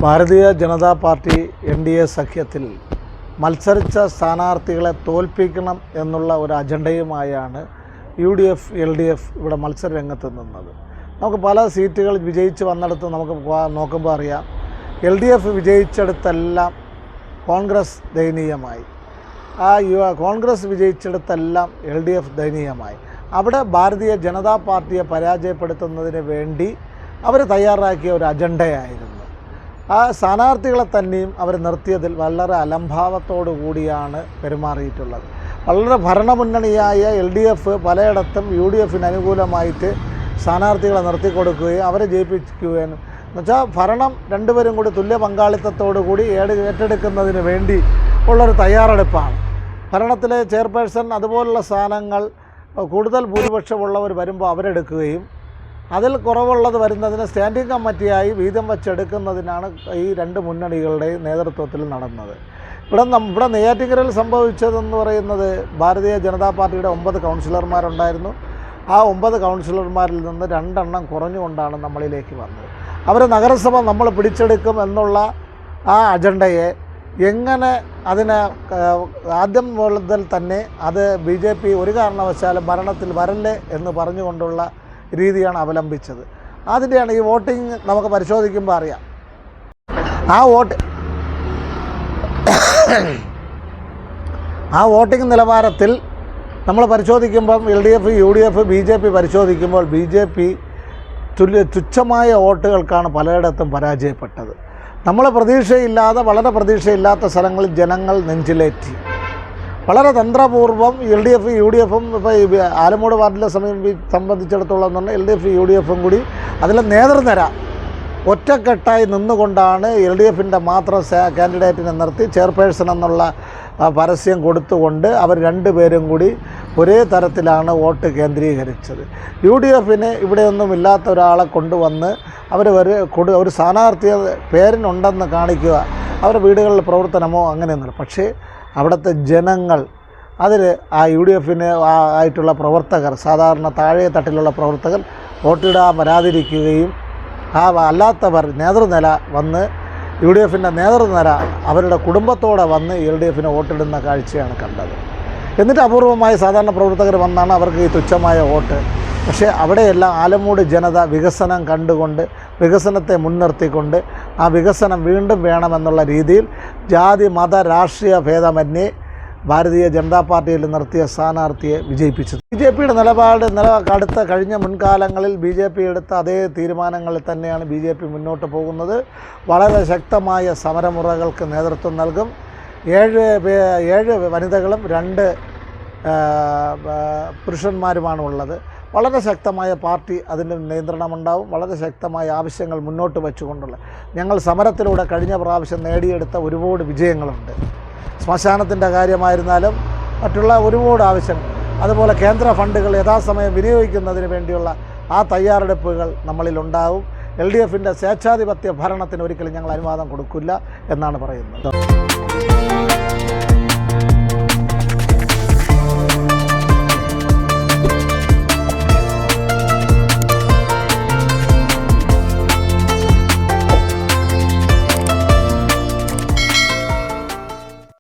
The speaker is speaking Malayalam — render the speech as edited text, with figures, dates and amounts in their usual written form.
ഭാരതീയ ജനതാ പാർട്ടി NDA സഖ്യത്തിൽ മത്സരിച്ച സ്ഥാനാർത്ഥികളെ തോൽപ്പിക്കണം എന്നുള്ള ഒരു അജണ്ടയുമായാണ് UDF LDF ഇവിടെ മത്സര രംഗത്ത് നിന്നത്. നമുക്ക് പല സീറ്റുകൾ വിജയിച്ച് വന്നിടത്ത് നമുക്ക് നോക്കുമ്പോൾ അറിയാം, LDF വിജയിച്ചെടുത്തെല്ലാം കോൺഗ്രസ് ദയനീയമായി, കോൺഗ്രസ് വിജയിച്ചെടുത്തെല്ലാം LDF ദയനീയമായി. അവിടെ ഭാരതീയ ജനതാ പാർട്ടിയെ പരാജയപ്പെടുത്തുന്നതിന് വേണ്ടി അവർ തയ്യാറാക്കിയ ഒരു അജണ്ടയായിരുന്നു. ആ സ്ഥാനാർത്ഥികളെ തന്നെയും അവർ നിർത്തിയതിൽ വളരെ അലംഭാവത്തോടു കൂടിയാണ് പെരുമാറിയിട്ടുള്ളത്. വളരെ ഭരണമുന്നണിയായ LDF പലയിടത്തും UDFന് അനുകൂലമായിട്ട് സ്ഥാനാർത്ഥികളെ നിർത്തിക്കൊടുക്കുകയും അവരെ ജയിപ്പിക്കുകയും എന്നുവെച്ചാൽ ഭരണം രണ്ടുപേരും കൂടി തുല്യ പങ്കാളിത്തത്തോടു കൂടി ഏറ്റെടുക്കുന്നതിന് വേണ്ടി ഉള്ളൊരു തയ്യാറെടുപ്പാണ്. ഭരണത്തിലെ ചെയർപേഴ്സൺ അതുപോലുള്ള സ്ഥാനങ്ങൾ കൂടുതൽ ഭൂരിപക്ഷമുള്ളവർ വരുമ്പോൾ അവരെടുക്കുകയും അതിൽ കുറവുള്ളത് വരുന്നതിന് സ്റ്റാൻഡിംഗ് കമ്മിറ്റിയായി വീതം വച്ചെടുക്കുന്നതിനാണ് ഈ രണ്ട് മുന്നണികളുടെയും നേതൃത്വത്തിൽ നടന്നത്. ഇവിടെ നെയ്യാറ്റിൻകരയിൽ സംഭവിച്ചതെന്ന് പറയുന്നത് ഭാരതീയ ജനതാ പാർട്ടിയുടെ 9 കൗൺസിലർമാരുണ്ടായിരുന്നു. ആ 9 കൗൺസിലർമാരിൽ നിന്ന് 2 എണ്ണം കുറഞ്ഞുകൊണ്ടാണ് നമ്മളിലേക്ക് വന്നത്. അവർ നഗരസഭ നമ്മൾ പിടിച്ചെടുക്കും എന്നുള്ള ആ അജണ്ടയെ എങ്ങനെ അതിനെ ആദ്യം മുതൽ തന്നെ അത് BJP ഒരു കാരണവശാലും ഭരണത്തിൽ വരല്ലേ എന്ന് പറഞ്ഞുകൊണ്ടുള്ള രീതിയാണ് അവലംബിച്ചത്. അതിൻ്റെയാണ് ഈ വോട്ടിംഗ് നമുക്ക് പരിശോധിക്കുമ്പോൾ അറിയാം. ആ വോട്ടിംഗ് നിലവാരത്തിൽ നമ്മൾ പരിശോധിക്കുമ്പം LDF UDF BJP പരിശോധിക്കുമ്പോൾ BJP തുച്ഛമായ വോട്ടുകൾക്കാണ് പലയിടത്തും പരാജയപ്പെട്ടത്. നമ്മൾ വളരെ പ്രതീക്ഷയില്ലാത്ത സ്ഥലങ്ങളിൽ ജനങ്ങൾ നെഞ്ചിലേറ്റി. വളരെ തന്ത്രപൂർവ്വം LDF UDFും ഇപ്പോൾ ആലമൂട് വാർഡിലെ സംബന്ധിച്ചിടത്തോളം തന്നെ LDF UDFും കൂടി അതിലെ നേതൃനിര ഒറ്റക്കെട്ടായി നിന്നുകൊണ്ടാണ് LDFിൻ്റെ മാത്രം കാൻഡിഡേറ്റിനെ നിർത്തി ചെയർപേഴ്സൺ എന്നുള്ള പരസ്യം കൊടുത്തുകൊണ്ട് അവർ രണ്ടുപേരും കൂടി ഒരേ തരത്തിലാണ് വോട്ട് കേന്ദ്രീകരിച്ചത്. UDFന് ഇവിടെയൊന്നും ഇല്ലാത്ത ഒരാളെ കൊണ്ടുവന്ന് അവർ ഒരു സ്ഥാനാർത്ഥിയെ പേരിനുണ്ടെന്ന് കാണിക്കുക, അവരുടെ വീടുകളിൽ പ്രവർത്തനമോ അങ്ങനെയൊന്നുമില്ല. പക്ഷേ അവിടുത്തെ ജനങ്ങൾ അതിൽ ആ UDFന് ആയിട്ടുള്ള പ്രവർത്തകർ, സാധാരണ താഴെ തട്ടിലുള്ള പ്രവർത്തകർ വോട്ടിടാൻ വരാതിരിക്കുകയും അല്ലാത്തവർ നേതൃനില വന്ന് UDFിൻ്റെ നേതൃനിര അവരുടെ കുടുംബത്തോടെ വന്ന് LDFന് വോട്ടിടുന്ന കാഴ്ചയാണ് കണ്ടത്. എന്നിട്ട് അപൂർവമായി സാധാരണ പ്രവർത്തകർ വന്നാണ് അവർക്ക് ഈ തുച്ഛമായ വോട്ട്. പക്ഷേ അവിടെയെല്ലാം ആലമൂട് ജനത വികസനം കണ്ടുകൊണ്ട്, വികസനത്തെ മുൻനിർത്തിക്കൊണ്ട് ആ വികസനം വീണ്ടും വേണമെന്നുള്ള രീതിയിൽ ജാതി മത രാഷ്ട്രീയ ഭേദമന്യേ ഭാരതീയ ജനതാ പാർട്ടിയിൽ നിർത്തിയ സ്ഥാനാർത്ഥിയെ വിജയിപ്പിച്ചത്. BJPയുടെ നിലപാട് കഴിഞ്ഞ മുൻകാലങ്ങളിൽ BJP എടുത്ത അതേ തീരുമാനങ്ങളിൽ തന്നെയാണ് BJP മുന്നോട്ട് പോകുന്നത്. വളരെ ശക്തമായ സമരമുറകൾക്ക് നേതൃത്വം നൽകും. 7 വനിതകളും 2 പുരുഷന്മാരുമാണ് ഉള്ളത്. വളരെ ശക്തമായ പാർട്ടി അതിൻ്റെ നിയന്ത്രണമുണ്ടാവും. വളരെ ശക്തമായ ആവശ്യങ്ങൾ മുന്നോട്ട് വെച്ചുകൊണ്ടുള്ള ഞങ്ങൾ സമരത്തിലൂടെ കഴിഞ്ഞ പ്രാവശ്യം നേടിയെടുത്ത ഒരുപാട് വിജയങ്ങളുണ്ട്. ശ്മശാനത്തിൻ്റെ കാര്യമായിരുന്നാലും മറ്റുള്ള ഒരുപാട് ആവശ്യങ്ങൾ, അതുപോലെ കേന്ദ്ര ഫണ്ടുകൾ യഥാസമയം വിനിയോഗിക്കുന്നതിന് വേണ്ടിയുള്ള ആ തയ്യാറെടുപ്പുകൾ നമ്മളിലുണ്ടാവും. LDFിൻ്റെ സ്വേച്ഛാധിപത്യ ഭരണത്തിന് ഒരിക്കലും ഞങ്ങൾ അനുവാദം കൊടുക്കില്ല എന്നാണ് പറയുന്നത്.